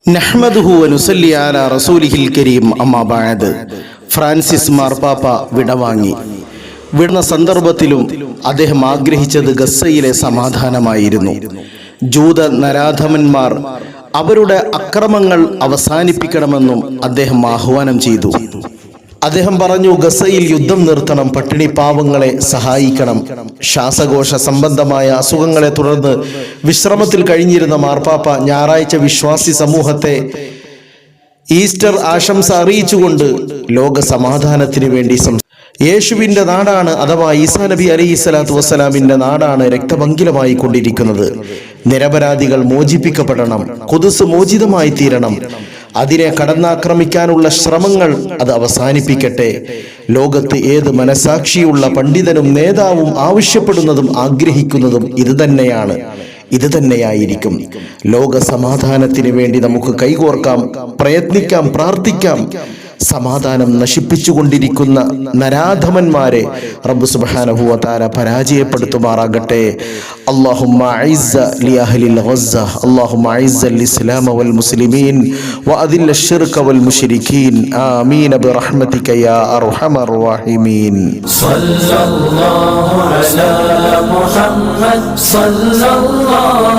നഹ്മദുഹു വനുസല്ലി അലാ റസൂലിഹിൽ കരീം അമ്മാ ബഅദ്. ഫ്രാൻസിസ് മാർപ്പാപ്പ വിടവാങ്ങി. വിടുന്ന സന്ദർഭത്തിലും അദ്ദേഹം ആഗ്രഹിച്ചത് ഗസ്സയിലെ സമാധാനമായിരുന്നു. ജൂത നരാധമന്മാർ അവരുടെ അക്രമങ്ങൾ അവസാനിപ്പിക്കണമെന്നും അദ്ദേഹം ആഹ്വാനം ചെയ്തു. അദ്ദേഹം പറഞ്ഞു, ഗസയിൽ യുദ്ധം നിർത്തണം, പട്ടിണി പാവങ്ങളെ സഹായിക്കണം. ശ്വാസകോശ സംബന്ധമായ അസുഖങ്ങളെ തുടർന്ന് വിശ്രമത്തിൽ കഴിഞ്ഞിരുന്ന മാർപ്പാപ്പ ഞായറാഴ്ച വിശ്വാസി സമൂഹത്തെ ഈസ്റ്റർ ആശംസ അറിയിച്ചുകൊണ്ട് ലോക സമാധാനത്തിന് വേണ്ടി യേശുവിൻ്റെ നാടാണ് അഥവാ ഈസാ നബി അലൈഹിസ്സലാത്തു വസ്സലാമിൻ്റെ നാടാണ് രക്തപങ്കിലമായി കൊണ്ടിരിക്കുന്നത്. നിരപരാധികൾ മോചിപ്പിക്കപ്പെടണം, ഖുദ്സ് മോചിതമായി തീരണം. അതിനെ കടന്നാക്രമിക്കാനുള്ള ശ്രമങ്ങൾ അത് അവസാനിപ്പിക്കട്ടെ. ലോകത്ത് ഏത് മനസാക്ഷിയുള്ള പണ്ഡിതനും നേതാവും ആവശ്യപ്പെടുന്നതും ആഗ്രഹിക്കുന്നതും ഇത് തന്നെയായിരിക്കും. ലോക സമാധാനത്തിന് വേണ്ടി നമുക്ക് കൈകോർക്കാം, പ്രയത്നിക്കാം, പ്രാർത്ഥിക്കാം. സമാധാനം നശിപ്പിച്ചുകൊണ്ടിരിക്കുന്ന നരാധമന്മാരെ റബ്ബ് സുബ്ഹാനഹു വ തആല പരാജയപ്പെടുത്തുമാറാകട്ടെ. അല്ലാഹുമ്മ അഇസ്സ ലി അഹ്ലിൽ ഗസ്സ, അല്ലാഹുമ്മ അഇസ്സൽ ഇസ്ലാമ വൽ മുസ്ലിമീൻ വഅദില്ല ശിർക വൽ മുശ്രികീൻ. ആമീൻ ബിറഹ്മതിക യാ അർഹമർ റഹീമീൻ. സല്ലല്ലാഹു അലാ മുഹമ്മദ് സല്ലല്ലാഹു